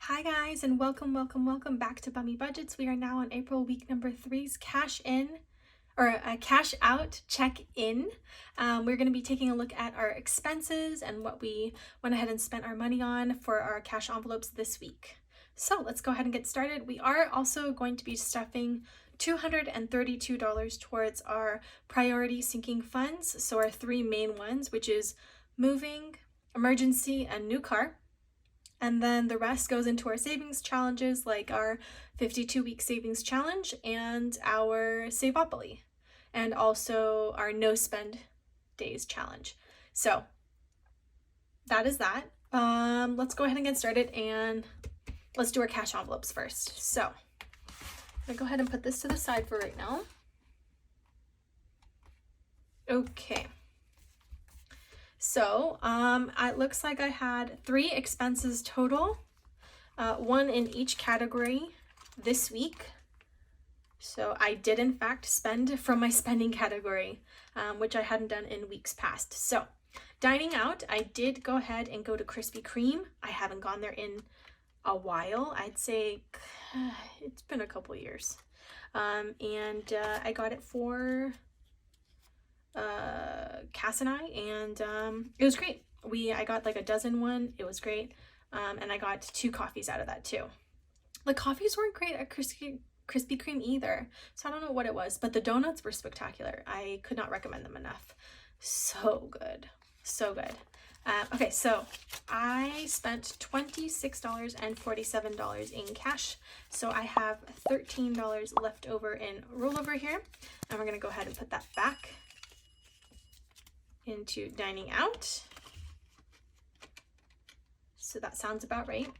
Hi guys, and welcome back to BummyBudgets. We are now on April week number 3's cash in or cash out check-in. We're going to be taking a look at our expenses and what we went ahead and spent our money on for our cash envelopes this week. So let's go ahead and get started. We are also going to be stuffing $232 towards our priority sinking funds. So our three main ones, which is moving, emergency, and new car. And then the rest goes into our savings challenges, like our 52-week savings challenge and our Saveopoly, and also our no spend days challenge. So that is that. Let's go ahead and get started, and let's do our cash envelopes first. So I'm gonna go ahead and put this to the side for right now. Okay. So it looks like I had 3 expenses total, one in each category this week. So I did in fact spend from my spending category, which I hadn't done in weeks past. So dining out, I did go ahead and go to Krispy Kreme. I haven't gone there in a while. I'd say it's been a couple years. And I got it for Cass and I, and it was great. I got like a dozen one. It was great. And I got 2 coffees out of that too. The coffees weren't great at Krispy Kreme either, so I don't know what it was, but the donuts were spectacular. I could not recommend them enough. So good, so good. Okay, so I spent $26.47 in cash, so I have $13 left over in rollover here, and we're gonna go ahead and put that back into dining out. So that sounds about right.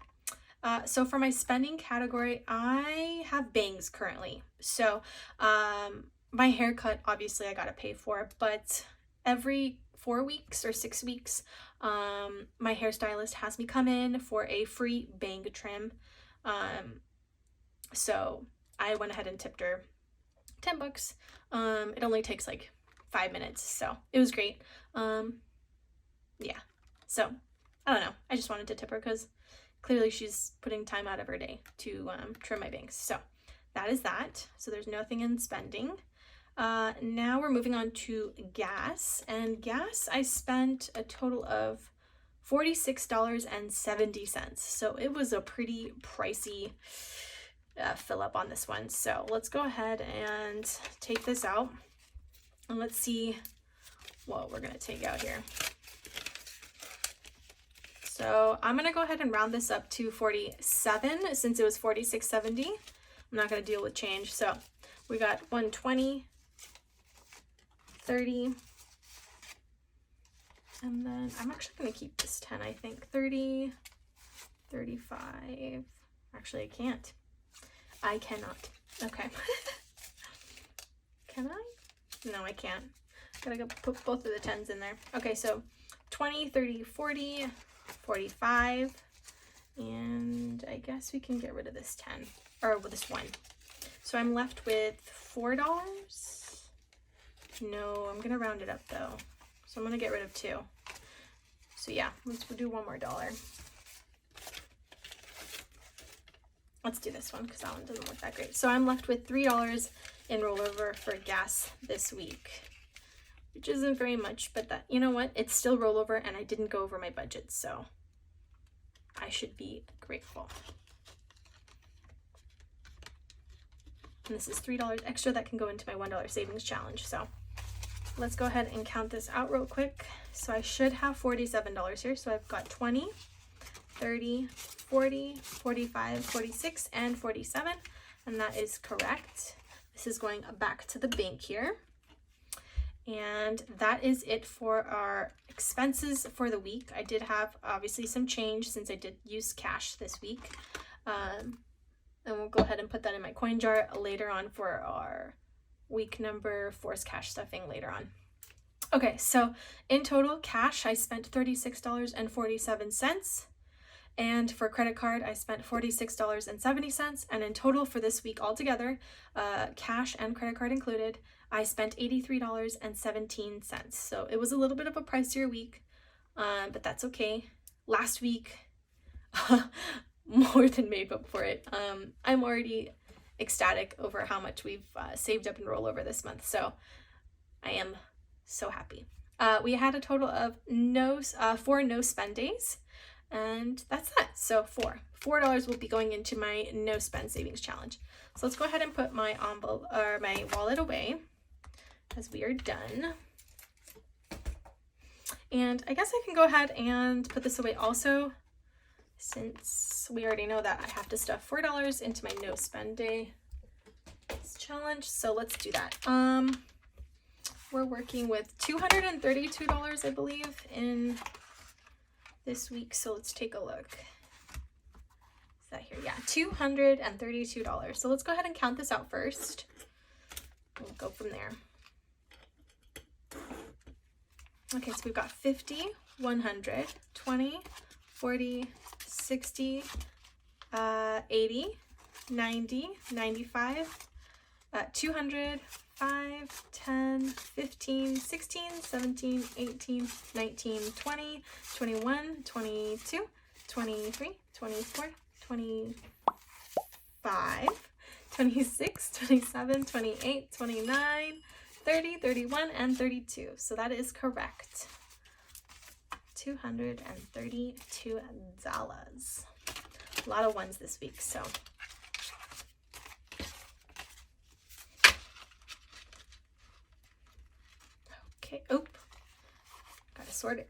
So for my spending category, I have bangs currently. So my haircut, obviously I gotta pay for, but every 4 weeks or 6 weeks, my hairstylist has me come in for a free bang trim. So I went ahead and tipped her $10. It only takes like 5 minutes, so it was great. Yeah, so I don't know, I just wanted to tip her because clearly she's putting time out of her day to trim my bangs. So that is that. So there's nothing in spending. Now we're moving on to gas, and gas I spent a total of $46.70. So it was a pretty pricey fill up on this one. So let's go ahead and take this out. And let's see what we're gonna take out here. So I'm gonna go ahead and round this up to 47 since it was 46.70. I'm not gonna deal with change. So we got 120, 30, and then I'm actually gonna keep this 10, I think. 30, 35. Actually, I can't. I cannot. Okay. Can I? No, I can't. Gotta go put both of the 10s in there. Okay, so 20, 30, 40, 45, and I guess we can get rid of this 10, or with this 1. So I'm left with $4. No, I'm gonna round it up though. So I'm gonna get rid of 2. So yeah, let's do one more $1. Let's do this one because that one doesn't look that great. So I'm left with $3 in rollover for gas this week, which isn't very much, but that, you know what? It's still rollover and I didn't go over my budget, so I should be grateful. And this is $3 extra that can go into my $1 savings challenge. So let's go ahead and count this out real quick. So I should have $47 here. So I've got 20, 30, 40, 45, 46, and 47, and that is correct. This is going back to the bank here. And that is it for our expenses for the week. I did have obviously some change since I did use cash this week. And we'll go ahead and put that in my coin jar later on for our week number 4's cash stuffing later on. Okay, so in total cash, I spent $36.47. And for credit card, I spent $46.70. And in total for this week altogether, cash and credit card included, I spent $83.17. So it was a little bit of a pricier week, but that's okay. Last week, more than made up for it. I'm already ecstatic over how much we've saved up in rollover this month, so I am so happy. We had a total of 4 no spend days, and that's that. So $4 will be going into my no spend savings challenge. So let's go ahead and put my envelope or my wallet away as we are done. And I guess I can go ahead and put this away also, since we already know that I have to stuff $4 into my no spend day challenge. So let's do that. We're working with $232, I believe, in this week. So let's take a look. Is that here? Yeah, $232. So let's go ahead and count this out first. We'll go from there. Okay, so we've got 50, 100, 20, 40, 60, 80, 90, 95, 200, 5, 10, 15, 16, 17, 18, 19, 20, 21, 22, 23, 24, 25, 26, 27, 28, 29, 30, 31, and 32. So that is correct. $232. A lot of ones this week, so. Okay, gotta sort it.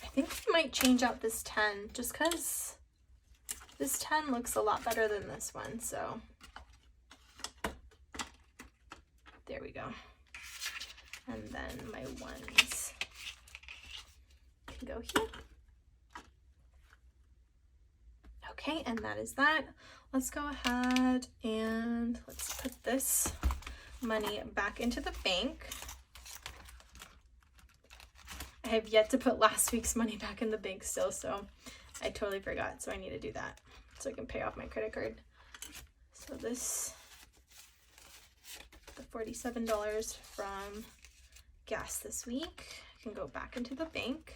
I think we might change out this 10 just because this 10 looks a lot better than this one, so there we go. And then my ones can go here. Okay, and that is that. Let's go ahead and let's put this money back into the bank. I have yet to put last week's money back in the bank still, so I totally forgot. So I need to do that so I can pay off my credit card. So this, the $47 from gas this week can go back into the bank.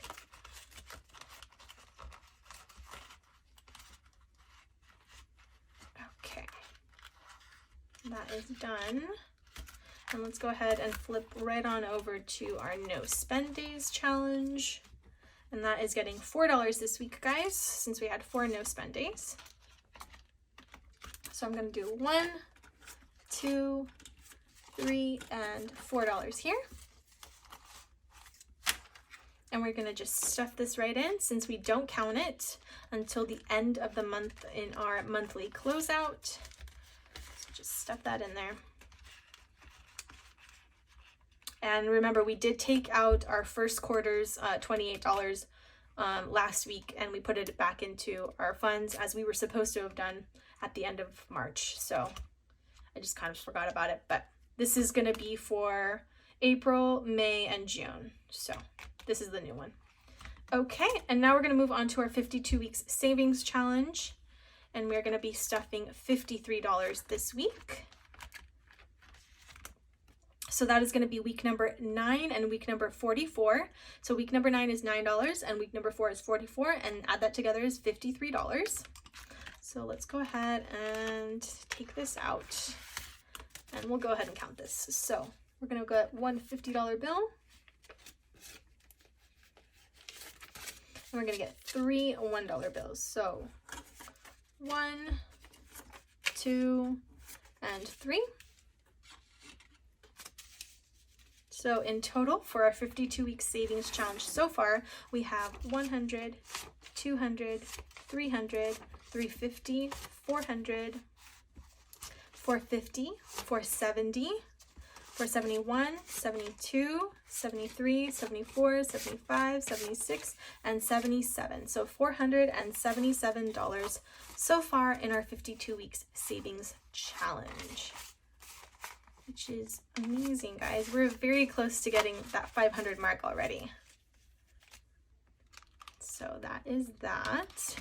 Okay, that is done. And let's go ahead and flip right on over to our no spend days challenge. And that is getting $4 this week, guys, since we had 4 no spend days. So I'm going to do 1, 2, 3, and $4 here. And we're going to just stuff this right in since we don't count it until the end of the month in our monthly closeout. So just stuff that in there. And remember, we did take out our first quarter's $28 last week, and we put it back into our funds as we were supposed to have done at the end of March. So I just kind of forgot about it, but this is going to be for April, May, and June. So this is the new one. Okay, and now we're going to move on to our 52 weeks savings challenge, and we're going to be stuffing $53 this week. So that is going to be week number 9 and week number 44. So week number 9 is $9 and week number 4 is 44, and add that together is $53. So let's go ahead and take this out and we'll go ahead and count this. So we're going to get one $50 bill. And we're going to get 3 $1 bills. So 1, 2, and 3. So in total for our 52 week savings challenge so far, we have 100, 200, 300, 350, 400, 450, 470, 471, 72, 73, 74, 75, 76, and 77. So $477 so far in our 52 weeks savings challenge, which is amazing, guys. We're very close to getting that 500 mark already. So that is that.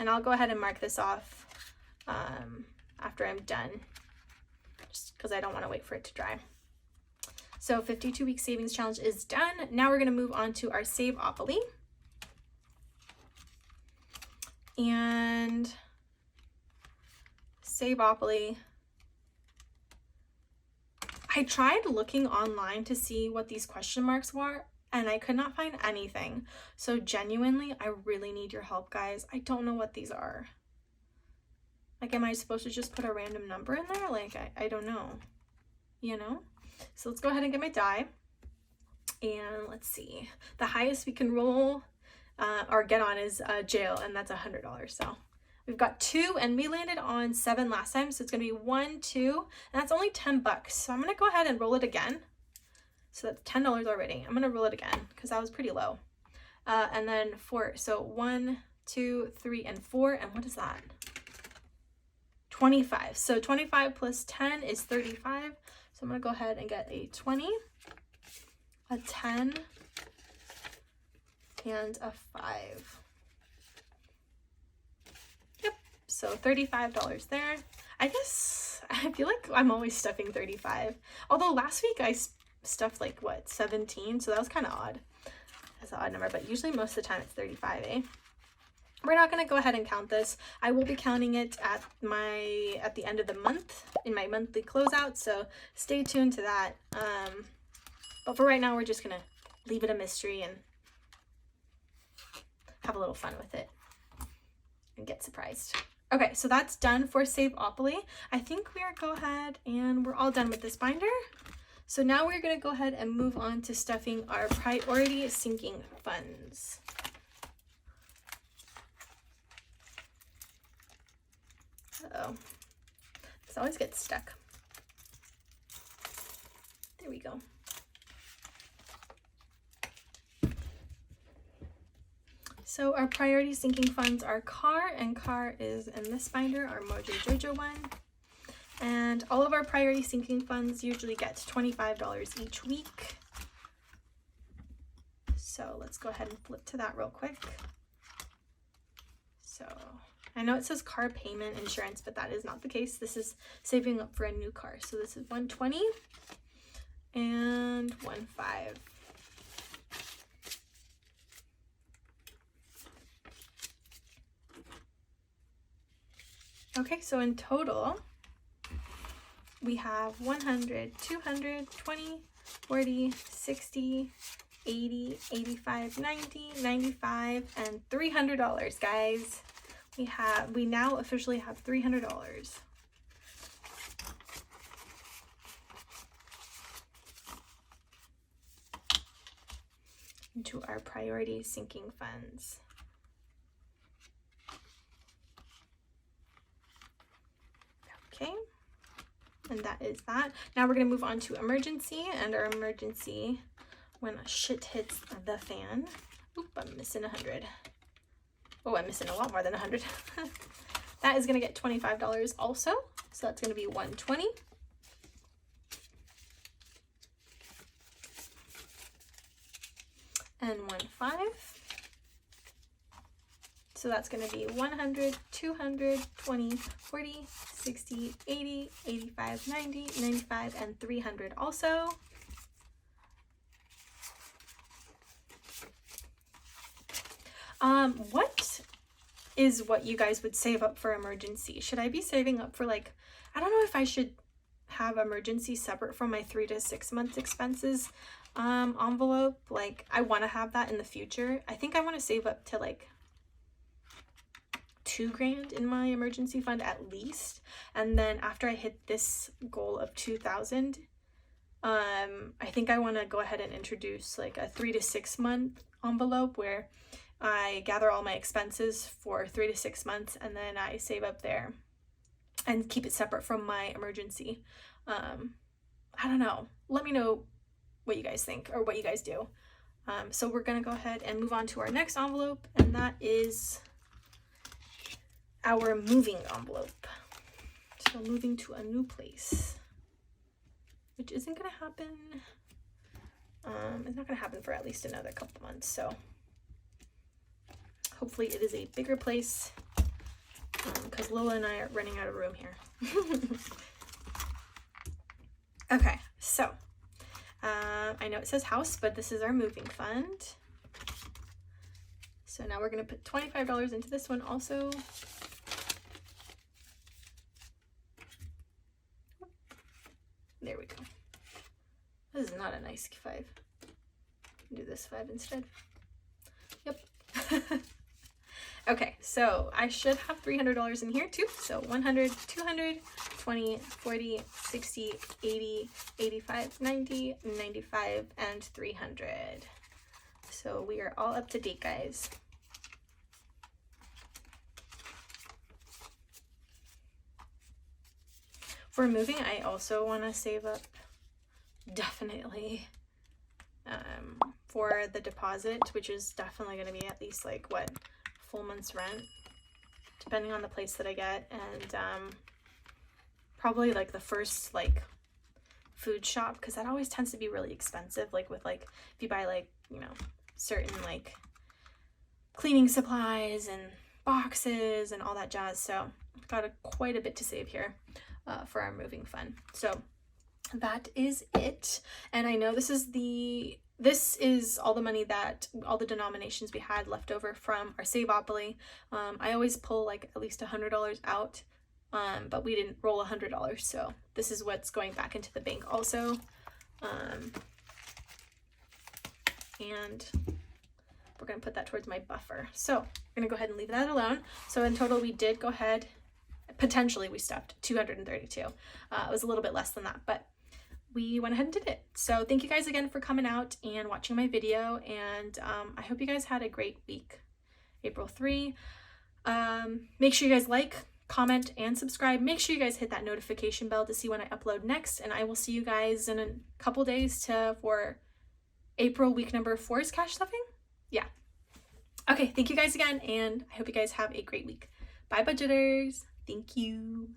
And I'll go ahead and mark this off after I'm done, just because I don't want to wait for it to dry. So 52-week savings challenge is done. Now we're going to move on to our Save-Opoly. And Save-Opoly, I tried looking online to see what these question marks were, and I could not find anything. So genuinely, I really need your help, guys. I don't know what these are. Like, am I supposed to just put a random number in there? Like, I don't know, you know? So let's go ahead and get my die. And let's see. The highest we can roll or get on is jail, and that's $100. So we've got 2, and we landed on 7 last time. So it's going to be 1, 2, and that's only $10. So I'm going to go ahead and roll it again. So that's $10 already. I'm going to roll it again because that was pretty low. And then 4. So 1, 2, 3, and 4. And what is that? 25. So 25 plus 10 is 35. So I'm going to go ahead and get a 20, a 10, and a 5. Yep. So $35 there. I guess I feel like I'm always stuffing 35. Although last week I stuffed like what, 17, so that was kind of odd. That's an odd number, but usually most of the time it's 35, eh? We're not going to go ahead and count this. I will be counting it at the end of the month in my monthly closeout, so stay tuned to that. But for right now, we're just going to leave it a mystery and have a little fun with it and get surprised. Okay, so that's done for Save-Opoly. I think we're go ahead and we're all done with this binder. So now we're going to go ahead and move on to stuffing our priority sinking funds. Uh-oh, this always gets stuck. There we go. So our priority sinking funds are car, and car is in this binder, our Mojo Jojo one. And all of our priority sinking funds usually get $25 each week. So let's go ahead and flip to that real quick. So I know it says car payment insurance, but that is not the case. This is saving up for a new car. So this is 120 and 15. Okay, so in total, we have 100, 200, 20, 40, 60, 80, 85, 90, 95, and $300, guys. We now officially have $300. Into our priority sinking funds. Okay. And that is that. Now we're going to move on to emergency, and our emergency, when shit hits the fan. Oop, I'm missing 100. Oh, I'm missing a lot more than 100. That is going to get $25 also. So that's going to be 120. And 15. So that's going to be 100, 200, 20, 40, 60, 80, 85, 90, 95, and 300 also. What is what you guys would save up for emergency? Should I be saving up for, like, I don't know if I should have emergency separate from my 3 to 6 months expenses envelope. Like, I want to have that in the future. I think I want to save up to like $2,000 in my emergency fund at least, and then after I hit this goal of 2,000, I think I want to go ahead and introduce like a 3 to 6 month envelope where I gather all my expenses for 3 to 6 months, and then I save up there and keep it separate from my emergency. I don't know. Let me know what you guys think or what you guys do. So we're gonna go ahead and move on to our next envelope, and that is our moving envelope. So moving to a new place, which isn't gonna happen. It's not gonna happen for at least another couple months. So hopefully it is a bigger place because Lola and I are running out of room here. Okay, so I know it says house, but this is our moving fund. So now we're going to put $25 into this one also. There we go. This is not a nice 5. Do this 5 instead. Yep. Okay, so I should have $300 in here too. So 100, 200, 20, 40, 60, 80, 85, 90, 95, and 300. So we are all up to date, guys. For moving, I also want to save up definitely for the deposit, which is definitely going to be at least like what, full month's rent, depending on the place that I get, and probably like the first like food shop, because that always tends to be really expensive, like with like if you buy like, you know, certain like cleaning supplies and boxes and all that jazz. So I've got quite a bit to save here for our moving fund. So that is it. And I know this is all the money that all the denominations we had left over from our Saveopoly. I always pull like at least $100 out, but we didn't roll $100, so this is what's going back into the bank also. And we're going to put that towards my buffer. So we're going to go ahead and leave that alone. So in total, we did go ahead, potentially we stuffed 232. It was a little bit less than that, but we went ahead and did it. So thank you guys again for coming out and watching my video, and I hope you guys had a great week. April 3. Make sure you guys like, comment, and subscribe. Make sure you guys hit that notification bell to see when I upload next, and I will see you guys in a couple days for April week number 4's cash stuffing. Yeah. Okay, thank you guys again, and I hope you guys have a great week. Bye, budgeters. Thank you.